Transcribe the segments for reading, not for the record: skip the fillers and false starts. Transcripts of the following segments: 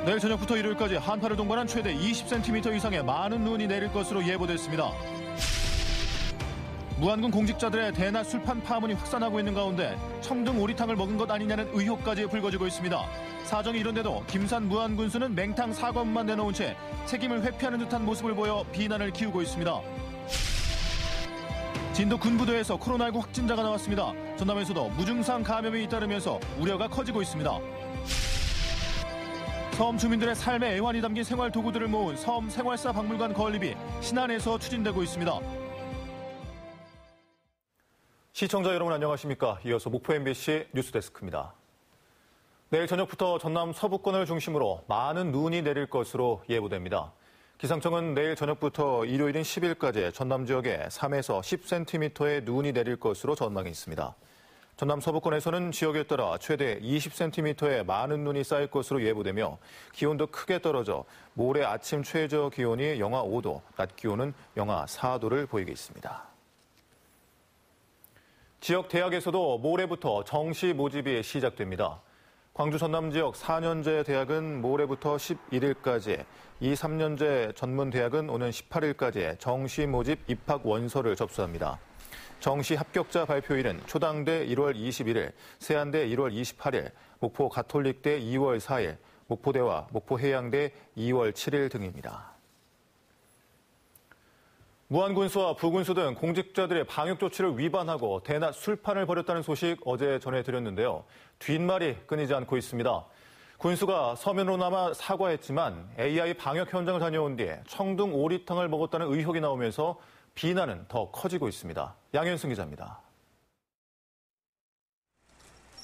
내일 저녁부터 일요일까지 한파를 동반한 최대 20cm 이상의 많은 눈이 내릴 것으로 예보됐습니다. 무안군 공직자들의 대낮 술판 파문이 확산하고 있는 가운데 청둥 오리탕을 먹은 것 아니냐는 의혹까지 불거지고 있습니다. 사정이 이런데도 김산 무안군수는 맹탕 사과문만 내놓은 채 책임을 회피하는 듯한 모습을 보여 비난을 키우고 있습니다. 진도 군부대에서 코로나19 확진자가 나왔습니다. 전남에서도 무증상 감염이 잇따르면서 우려가 커지고 있습니다. 섬 주민들의 삶의 애환이 담긴 생활 도구들을 모은 섬 생활사 박물관 건립이 신안에서 추진되고 있습니다. 시청자 여러분 안녕하십니까? 이어서 목포 MBC 뉴스데스크입니다. 내일 저녁부터 전남 서부권을 중심으로 많은 눈이 내릴 것으로 예보됩니다. 기상청은 내일 저녁부터 일요일인 10일까지 전남 지역에 3에서 10cm의 눈이 내릴 것으로 전망이 있습니다. 전남 서부권에서는 지역에 따라 최대 20cm의 많은 눈이 쌓일 것으로 예보되며 기온도 크게 떨어져 모레 아침 최저 기온이 영하 5도, 낮 기온은 영하 4도를 보이겠습니다. 지역 대학에서도 모레부터 정시 모집이 시작됩니다. 광주 전남 지역 4년제 대학은 모레부터 11일까지, 2, 3년제 전문대학은 오는 18일까지 정시 모집 입학 원서를 접수합니다. 정시 합격자 발표일은 초당대 1월 21일, 세안대 1월 28일, 목포 가톨릭대 2월 4일, 목포대와 목포해양대 2월 7일 등입니다. 무안군수와 부군수 등 공직자들의 방역 조치를 위반하고 대낮 술판을 벌였다는 소식 어제 전해드렸는데요. 뒷말이 끊이지 않고 있습니다. 군수가 서면으로나마 사과했지만 AI 방역 현장을 다녀온 뒤 청둥 오리탕을 먹었다는 의혹이 나오면서 비난은 더 커지고 있습니다. 양현승 기자입니다.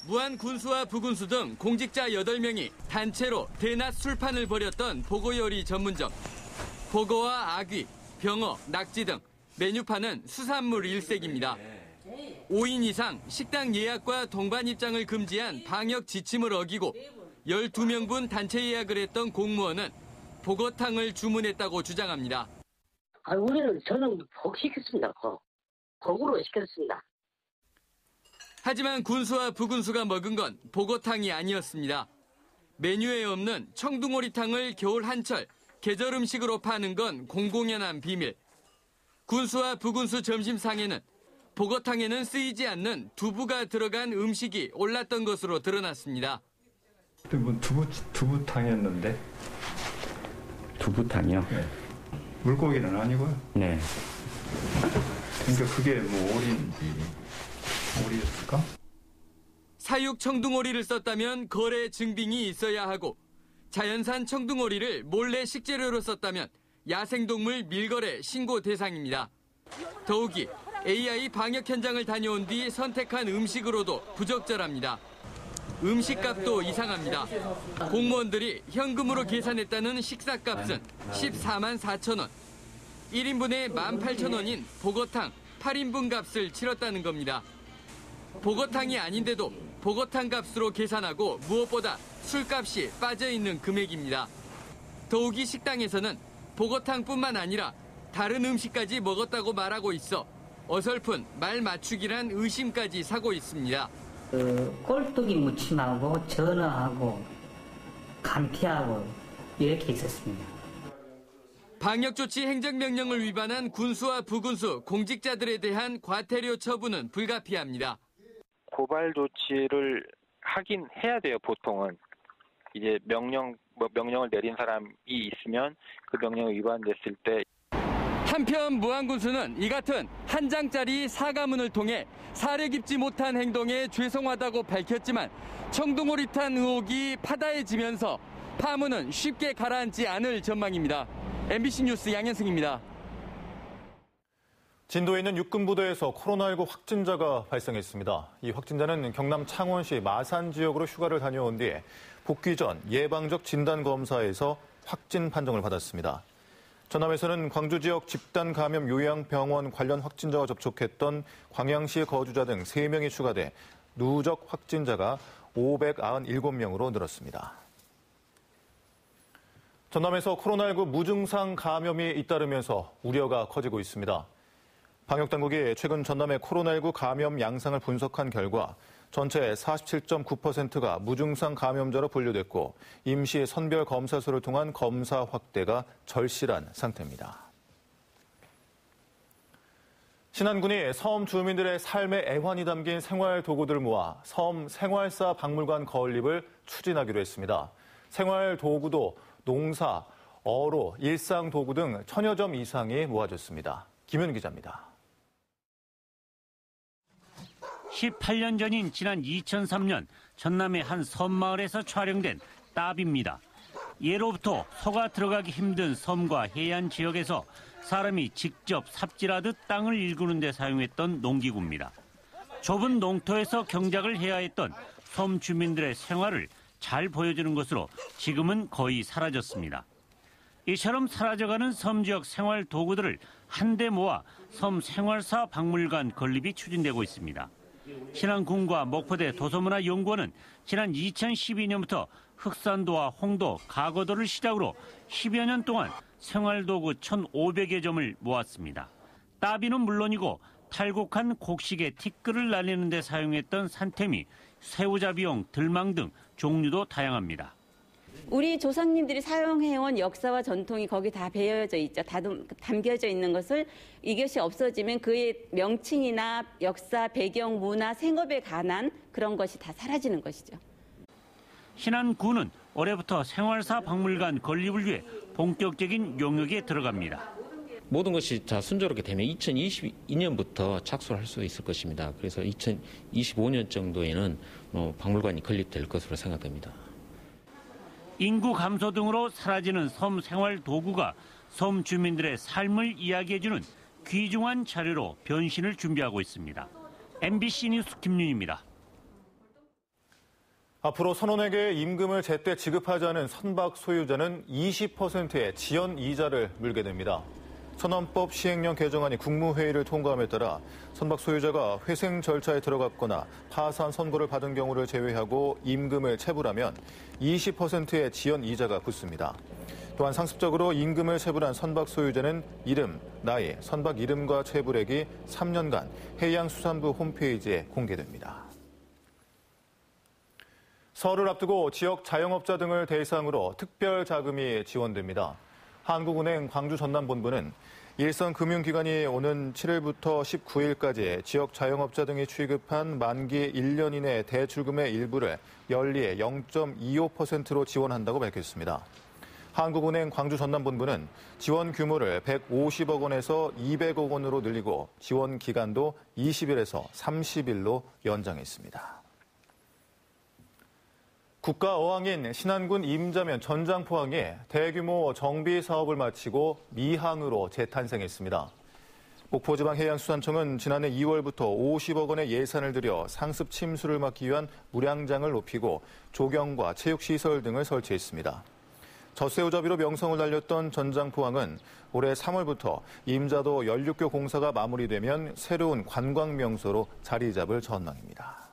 무안 군수와 부군수 등 공직자 8명이 단체로 대낮 술판을 벌였던 보고요리 전문점. 보고와 아귀, 병어, 낙지 등 메뉴판은 수산물 일색입니다. 5인 이상 식당 예약과 동반 입장을 금지한 방역 지침을 어기고 12명분 단체 예약을 했던 공무원은 보거탕을 주문했다고 주장합니다. 저는 복 시켰습니다. 복으로 시켰습니다. 하지만 군수와 부군수가 먹은 건 보거탕이 아니었습니다. 메뉴에 없는 청둥오리탕을 겨울 한철 계절 음식으로 파는 건 공공연한 비밀. 군수와 부군수 점심상에는 보거탕에는 쓰이지 않는 두부가 들어간 음식이 올랐던 것으로 드러났습니다. 두부탕이었는데. 두부탕이요? 네. 물고기는 아니고요. 네. 그러니까 그게 뭐 오리였을까? 사육 청둥오리를 썼다면 거래 증빙이 있어야 하고 자연산 청둥오리를 몰래 식재료로 썼다면 야생동물 밀거래 신고 대상입니다. 더욱이 AI 방역 현장을 다녀온 뒤 선택한 음식으로도 부적절합니다. 음식값도 이상합니다. 공무원들이 현금으로 계산했다는 식사값은 14만 4천 원. 1인분에 18,000원인 보거탕 8인분 값을 치렀다는 겁니다. 보거탕이 아닌데도 보거탕 값으로 계산하고 무엇보다 술값이 빠져있는 금액입니다. 더욱이 식당에서는 보거탕뿐만 아니라 다른 음식까지 먹었다고 말하고 있어 어설픈 말 맞추기란 의심까지 사고 있습니다. 꼴뚜기 무침하고 전어하고 감튀하고 이렇게 있었습니다. 방역조치 행정명령을 위반한 군수와 부군수, 공직자들에 대한 과태료 처분은 불가피합니다. 고발 조치를 하긴 해야 돼요, 보통은. 이제 명령을 내린 사람이 있으면 그 명령이 위반됐을 때. 한편 무안군수는 이 같은 한 장짜리 사과문을 통해 사려 깊지 못한 행동에 죄송하다고 밝혔지만 청둥오리탄 의혹이 파다해지면서 파문은 쉽게 가라앉지 않을 전망입니다. MBC 뉴스 양현승입니다. 진도에 있는 육군부대에서 코로나19 확진자가 발생했습니다. 이 확진자는 경남 창원시 마산 지역으로 휴가를 다녀온 뒤 복귀 전 예방적 진단검사에서 확진 판정을 받았습니다. 전남에서는 광주 지역 집단 감염 요양병원 관련 확진자와 접촉했던 광양시 거주자 등 3명이 추가돼 누적 확진자가 597명으로 늘었습니다. 전남에서 코로나19 무증상 감염이 잇따르면서 우려가 커지고 있습니다. 방역당국이 최근 전남의 코로나19 감염 양상을 분석한 결과 전체의 47.9%가 무증상 감염자로 분류됐고 임시 선별 검사소를 통한 검사 확대가 절실한 상태입니다. 신안군이 섬 주민들의 삶의 애환이 담긴 생활 도구들을 모아 섬 생활사 박물관 건립을 추진하기로 했습니다. 생활 도구도 농사, 어로, 일상 도구 등 1000여 점 이상이 모아졌습니다. 김윤 기자입니다. 18년 전인 지난 2003년 전남의 한 섬마을에서 촬영된 따비입니다. 예로부터 소가 들어가기 힘든 섬과 해안 지역에서 사람이 직접 삽질하듯 땅을 일구는 데 사용했던 농기구입니다. 좁은 농토에서 경작을 해야 했던 섬 주민들의 생활을 잘 보여주는 것으로 지금은 거의 사라졌습니다. 이처럼 사라져가는 섬 지역 생활 도구들을 한데 모아 섬 생활사 박물관 건립이 추진되고 있습니다. 신안군과 목포대 도서문화연구원은 지난 2012년부터 흑산도와 홍도, 가거도를 시작으로 10여 년 동안 생활도구 1,500여 점을 모았습니다. 따비는 물론이고 탈곡한 곡식에 티끌을 날리는 데 사용했던 산태미, 새우잡이용, 들망 등 종류도 다양합니다. 우리 조상님들이 사용해온 역사와 전통이 거기 다 배어져 있죠. 다 담겨져 있는 것을 이것이 없어지면 그의 명칭이나 역사, 배경, 문화, 생업에 관한 그런 것이 다 사라지는 것이죠. 신안군은 올해부터 생활사 박물관 건립을 위해 본격적인 용역에 들어갑니다. 모든 것이 다 순조롭게 되면 2022년부터 착수를 할 수 있을 것입니다. 그래서 2025년 정도에는 박물관이 건립될 것으로 생각됩니다. 인구 감소 등으로 사라지는 섬 생활 도구가 섬 주민들의 삶을 이야기해주는 귀중한 자료로 변신을 준비하고 있습니다. MBC 뉴스 김윤입니다. 앞으로 선원에게 임금을 제때 지급하지 않은 선박 소유자는 20%의 지연 이자를 물게 됩니다. 선원법 시행령 개정안이 국무회의를 통과함에 따라 선박 소유자가 회생 절차에 들어갔거나 파산 선고를 받은 경우를 제외하고 임금을 체불하면 20%의 지연 이자가 붙습니다. 또한 상습적으로 임금을 체불한 선박 소유자는 이름, 나이, 선박 이름과 체불액이 3년간 해양수산부 홈페이지에 공개됩니다. 설을 앞두고 지역 자영업자 등을 대상으로 특별 자금이 지원됩니다. 한국은행 광주 전남본부는 일선금융기관이 오는 7일부터 19일까지 지역 자영업자 등이 취급한 만기 1년 이내 대출금의 일부를 연리에 0.25%로 지원한다고 밝혔습니다. 한국은행 광주 전남본부는 지원 규모를 150억 원에서 200억 원으로 늘리고 지원 기간도 20일에서 30일로 연장했습니다. 국가어항인 신안군 임자면 전장포항이 대규모 정비 사업을 마치고 미항으로 재탄생했습니다. 목포지방해양수산청은 지난해 2월부터 50억 원의 예산을 들여 상습 침수를 막기 위한 물양장을 높이고 조경과 체육시설 등을 설치했습니다. 젖새우잡이로 명성을 날렸던 전장포항은 올해 3월부터 임자도 연륙교 공사가 마무리되면 새로운 관광명소로 자리 잡을 전망입니다.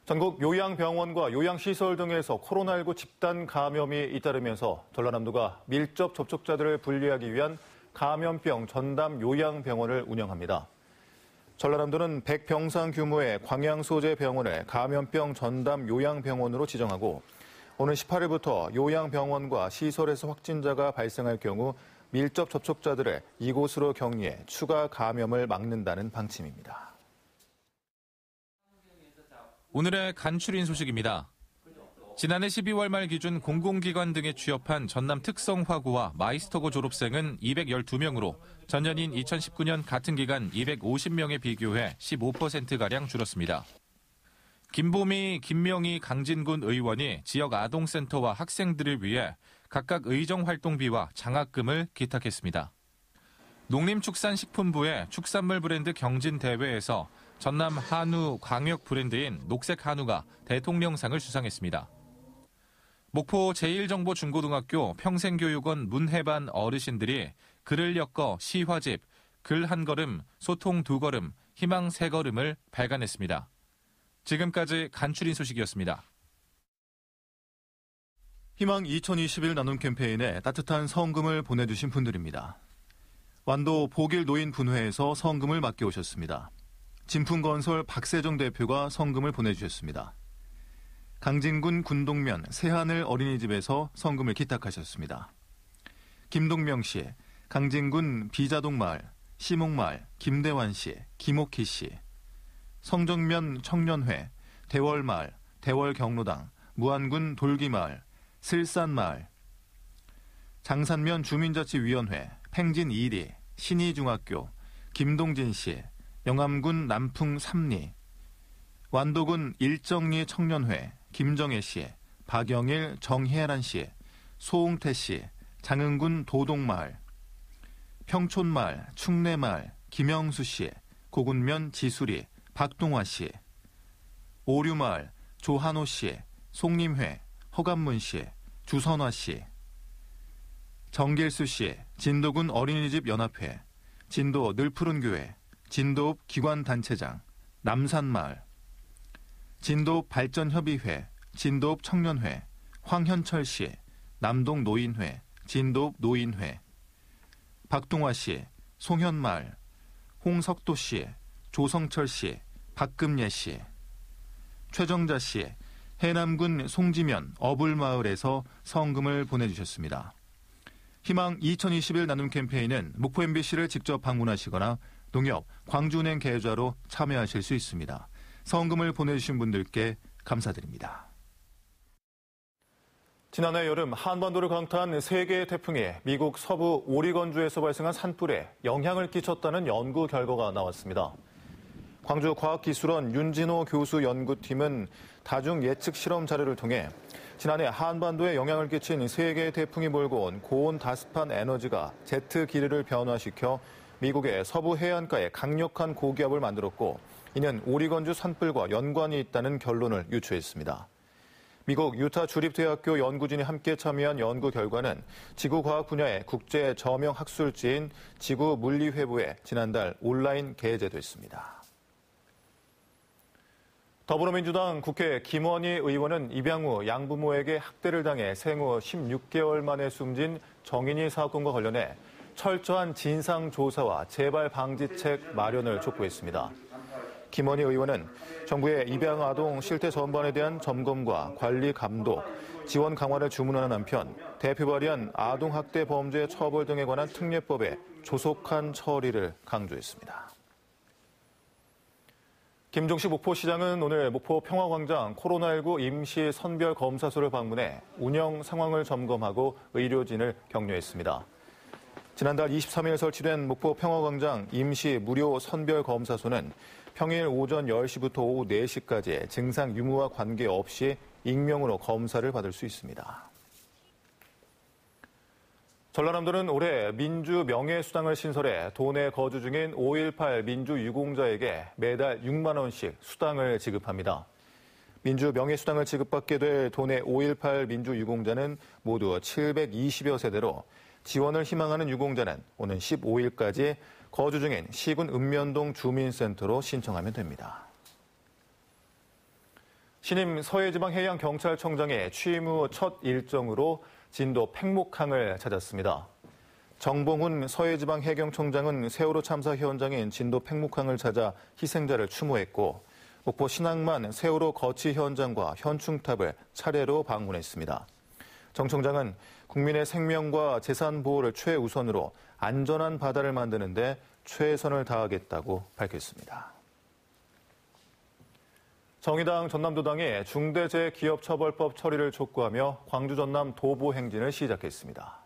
전국 요양병원과 요양시설 등에서 코로나19 집단 감염이 잇따르면서 전라남도가 밀접 접촉자들을 분리하기 위한 감염병 전담 요양병원을 운영합니다. 전라남도는 100병상 규모의 광양소재 병원을 감염병 전담 요양병원으로 지정하고 오는 18일부터 요양병원과 시설에서 확진자가 발생할 경우 밀접 접촉자들을 이곳으로 격리해 추가 감염을 막는다는 방침입니다. 오늘의 간추린 소식입니다. 지난해 12월 말 기준 공공기관 등에 취업한 전남 특성화고와 마이스터고 졸업생은 212명으로 전년인 2019년 같은 기간 250명에 비교해 15%가량 줄었습니다. 김보미, 김명희, 강진군 의원이 지역 아동센터와 학생들을 위해 각각 의정활동비와 장학금을 기탁했습니다. 농림축산식품부의 축산물 브랜드 경진대회에서 전남 한우 광역 브랜드인 녹색한우가 대통령상을 수상했습니다. 목포 제1정보중고등학교 평생교육원 문해반 어르신들이 글을 엮어 시화집, 글 한 걸음, 소통 두 걸음, 희망 세 걸음을 발간했습니다. 지금까지 간추린 소식이었습니다. 희망 2021 나눔 캠페인에 따뜻한 성금을 보내주신 분들입니다. 완도 보길 노인 분회에서 성금을 맡겨오셨습니다. 진풍건설 박세정 대표가 성금을 보내주셨습니다. 강진군 군동면 새하늘 어린이집에서 성금을 기탁하셨습니다. 김동명 씨, 강진군 비자동 마을, 시목마을, 김대환 씨, 김옥희 씨, 성정면 청년회, 대월마을, 대월경로당, 무안군 돌기마을, 슬산마을, 장산면 주민자치위원회, 팽진 2리, 신의중학교, 김동진 씨, 영암군 남풍 3리, 완도군 일정리 청년회, 김정혜 씨, 박영일, 정혜란 씨, 소홍태 씨, 장흥군 도동마을, 평촌마을, 충내마을, 김영수 씨, 고군면 지수리, 박동화 씨, 오류마을, 조한호 씨, 송림회, 허감문 씨, 주선화 씨, 정길수 씨, 진도군 어린이집 연합회, 진도 늘푸른교회, 진도읍 기관단체장, 남산마을, 진도읍 발전협의회, 진도읍 청년회, 황현철 씨, 남동 노인회, 진도읍 노인회, 박동화 씨, 송현마을, 홍석도 씨, 조성철 씨, 박금예 씨, 최정자 씨, 해남군 송지면 어불마을에서 성금을 보내주셨습니다. 희망 2021 나눔 캠페인은 목포 MBC를 직접 방문하시거나 농협 광주은행 계좌로 참여하실 수 있습니다. 성금을 보내주신 분들께 감사드립니다. 지난해 여름 한반도를 강타한 세 개의 태풍이 미국 서부 오리건주에서 발생한 산불에 영향을 끼쳤다는 연구 결과가 나왔습니다. 광주과학기술원 윤진호 교수 연구팀은 다중 예측 실험 자료를 통해 지난해 한반도에 영향을 끼친 세 개의 태풍이 몰고 온 고온 다습한 에너지가 제트 기류를 변화시켜 미국의 서부 해안가에 강력한 고기압을 만들었고 이는 오리건주 산불과 연관이 있다는 결론을 유추했습니다. 미국 유타 주립대학교 연구진이 함께 참여한 연구 결과는 지구과학 분야의 국제 저명 학술지인 지구물리회부에 지난달 온라인 게재됐습니다. 더불어민주당 국회 김원희 의원은 입양 후 양부모에게 학대를 당해 생후 16개월 만에 숨진 정인이 사건과 관련해 철저한 진상조사와 재발 방지책 마련을 촉구했습니다. 김원희 의원은 정부의 입양 아동 실태 전반에 대한 점검과 관리 감독, 지원 강화를 주문하는 한편 대표 발의한 아동학대 범죄 처벌 등에 관한 특례법의 조속한 처리를 강조했습니다. 김종식 목포시장은 오늘 목포 평화광장 코로나19 임시 선별검사소를 방문해 운영 상황을 점검하고 의료진을 격려했습니다. 지난달 23일 설치된 목포 평화광장 임시 무료 선별검사소는 평일 오전 10시부터 오후 4시까지 증상 유무와 관계없이 익명으로 검사를 받을 수 있습니다. 전라남도는 올해 민주 명예수당을 신설해 도내 거주 중인 5.18 민주유공자에게 매달 6만 원씩 수당을 지급합니다. 민주 명예수당을 지급받게 될 도내 5.18 민주유공자는 모두 720여 세대로 지원을 희망하는 유공자는 오는 15일까지 거주 중인 시군 읍면동 주민센터로 신청하면 됩니다. 신임 서해지방해양경찰청장의 취임 후 첫 일정으로 진도 팽목항을 찾았습니다. 정봉훈 서해지방해경청장은 세월호 참사 현장인 진도 팽목항을 찾아 희생자를 추모했고 목포 신항만 세월호 거치 현장과 현충탑을 차례로 방문했습니다. 정 청장은 국민의 생명과 재산 보호를 최우선으로 안전한 바다를 만드는 데 최선을 다하겠다고 밝혔습니다. 정의당 전남도당이 중대재해기업처벌법 처리를 촉구하며 광주 전남 도보 행진을 시작했습니다.